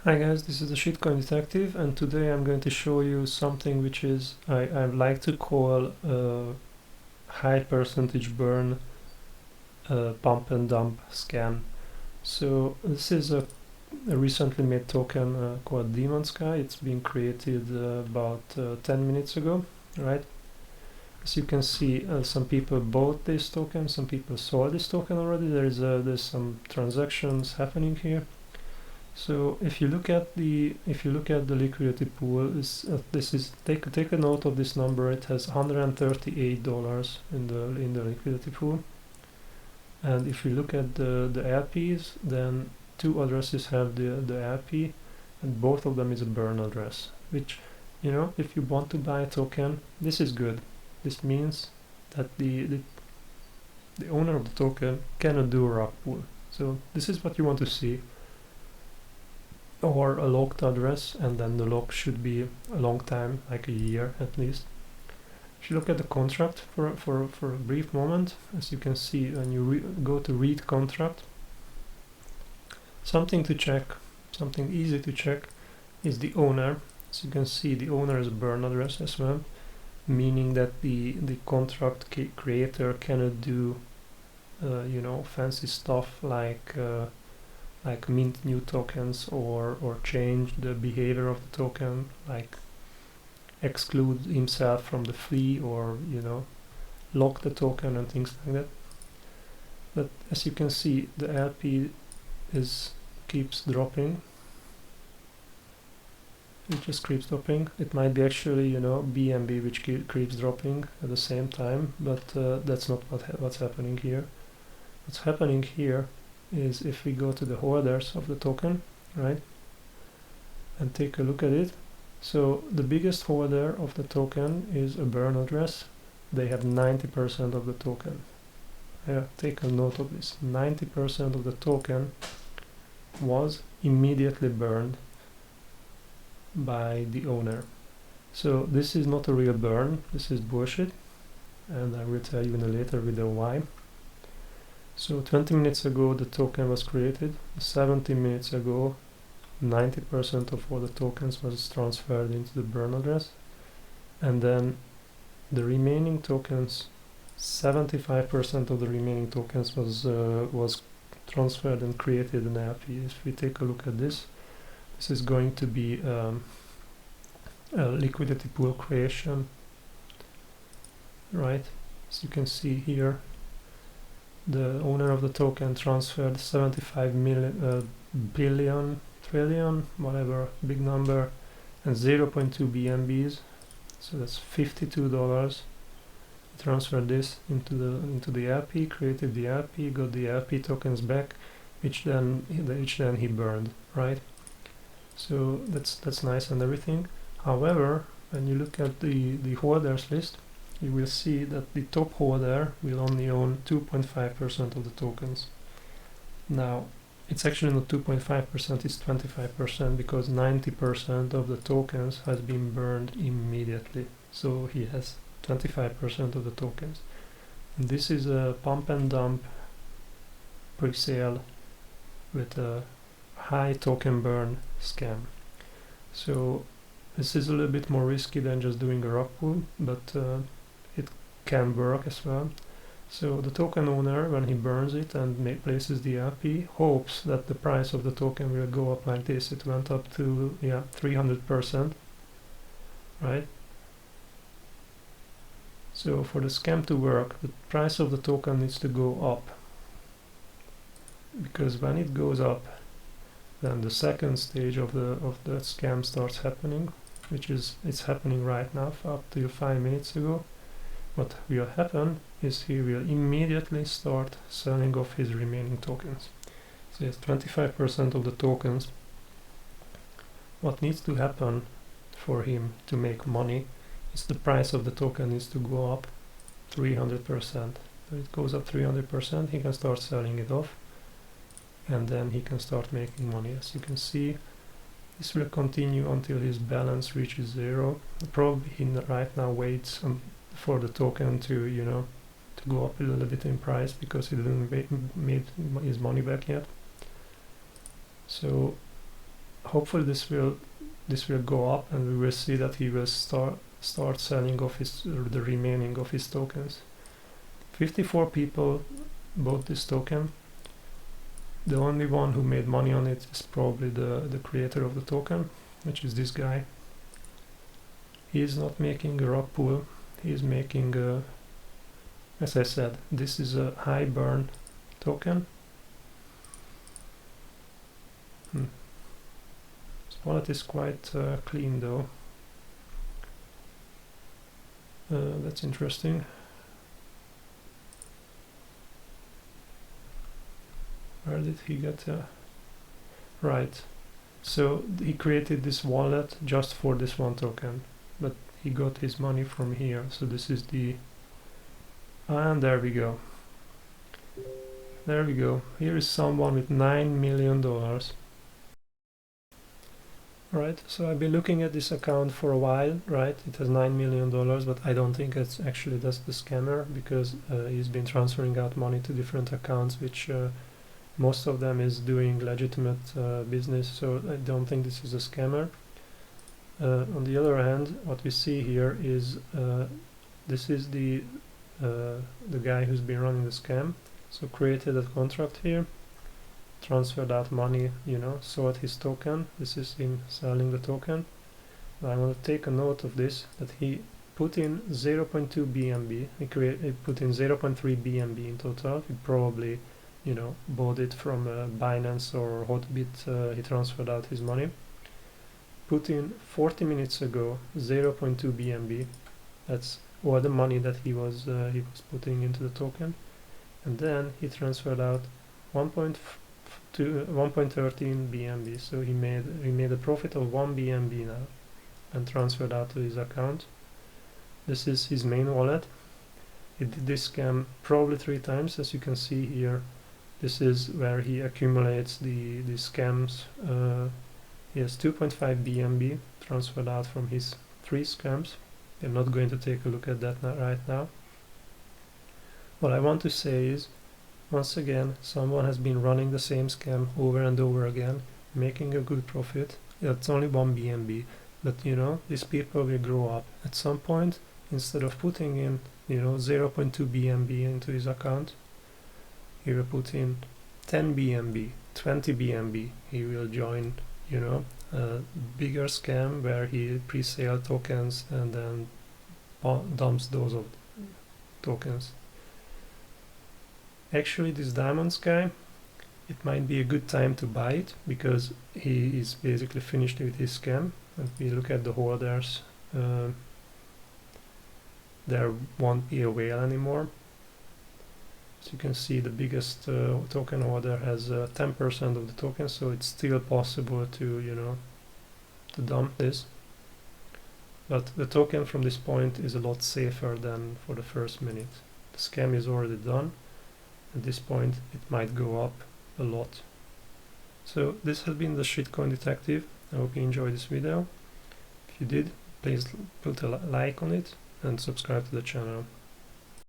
Hi guys, this is the Shitcoin Detective, and today I'm going to show you something which is I like to call a high percentage burn pump and dump scam. So this is a recently made token called Diamondsky. It's been created about 10 minutes ago, right? As you can see, some people bought this token, some people sold this token already. There's some transactions happening here. So if you look at the liquidity pool, this is take a note of this number. It has $138 in the liquidity pool, and if you look at the LPs, then two addresses have the LP, and both of them is a burn address. Which, if you want to buy a token, this is good. This means that the owner of the token cannot do a rug pull. So this is what you want to see, or a locked address, and then the lock should be a long time, like a year at least. If you look at the contract for a brief moment, as you can see when you go to read contract, something to check, something easy to check, is the owner. As you can see, the owner is a burn address as well, meaning that the contract creator cannot do fancy stuff like mint new tokens or change the behavior of the token, like exclude himself from the fee, or lock the token and things like that. But as you can see, the LP keeps dropping. It just keeps dropping. It might be actually BNB which keeps dropping at the same time, but that's not what's happening here. What's happening here is, if we go to the holders of the token, right, and take a look at it. So the biggest holder of the token is a burn address. They have 90% of the token. Take a note of this. 90% of the token was immediately burned by the owner. So this is not a real burn. This is bullshit, and I will tell you in a later video why. So 20 minutes ago the token was created. 70 minutes ago 90% of all the tokens was transferred into the burn address, and then the remaining tokens, 75% of the remaining tokens was transferred and created in LP. If we take a look at this is going to be a liquidity pool creation, right? As you can see here, the owner of the token transferred 75 billion, trillion, whatever, big number, and 0.2 BNBs, so that's $52. Transferred this into the LP, created the LP, got the LP tokens back, which then he burned, right? So that's nice and everything. However, when you look at the holders list, you will see that the top holder will only own 2.5% of the tokens. Now, it's actually not 2.5%, it's 25%, because 90% of the tokens has been burned immediately. So he has 25% of the tokens. And this is a pump and dump pre-sale with a high token burn scam. So this is a little bit more risky than just doing a rug pull, but it can work as well. So the token owner, when he burns it and places the LP, hopes that the price of the token will go up like this. It went up to 300%, right? So for the scam to work, the price of the token needs to go up, because when it goes up, then the second stage of the scam starts happening, which is it's happening right now. Up to 5 minutes ago, what will happen is he will immediately start selling off his remaining tokens. So he has 25% of the tokens. What needs to happen for him to make money is the price of the token needs to go up 300%. So it goes up 300%, he can start selling it off, and then he can start making money. As you can see, this will continue until his balance reaches 0. Probably he right now waits for the token to go up a little bit in price, because he didn't made his money back yet. So hopefully this will go up, and we will see that he will start selling off the remaining of his tokens. 54 people bought this token. The only one who made money on it is probably the creator of the token, which is this guy. He is not making a rug pull, he is making a, as I said, this is a high burn token. This wallet is quite clean though. That's interesting. Where did he get right, so he created this wallet just for this one token, but he got his money from here. So this is the, and there we go, here is someone with $9 million. Right, so I've been looking at this account for a while, right? It has $9 million, but I don't think it's actually that's the scammer, because he's been transferring out money to different accounts, which most of them is doing legitimate business, so I don't think this is a scammer. On the other hand, what we see here is this is the guy who's been running the scam. So created a contract here, transferred out money, you know, sold his token. This is him selling the token. Now I want to take a note of this, that he put in 0.2 BNB. He put in 0.3 BNB in total. He probably, you know, bought it from Binance or Hotbit. He transferred out his money. Put in 40 minutes ago 0.2 BNB. That's all the money that he was putting into the token, and then he transferred out 1.13 BNB. So he made a profit of 1 BNB now, and transferred out to his account. This is his main wallet. He did this scam probably 3 times, as you can see here. This is where he accumulates the scams. He has 2.5 BNB transferred out from his 3 scams. I'm not going to take a look at that right now. What I want to say is, once again, someone has been running the same scam over and over again, making a good profit. It's only 1 BNB, but you know, these people will grow up. At some point, instead of putting in, you know, 0.2 BNB into his account, he will put in 10 BNB, 20 BNB. He will join, you know, a bigger scam where he pre-sale tokens and then dumps those of tokens. Actually, this Diamondsky, it might be a good time to buy it, because he is basically finished with his scam. And we look at the holders, there won't be a whale anymore. So you can see the biggest token holder has 10% of the tokens, so it's still possible to, you know, to dump this. But the token from this point is a lot safer than for the first minute. The scam is already done. At this point, it might go up a lot. So this has been the Shitcoin Detective. I hope you enjoyed this video. If you did, please put a like on it and subscribe to the channel.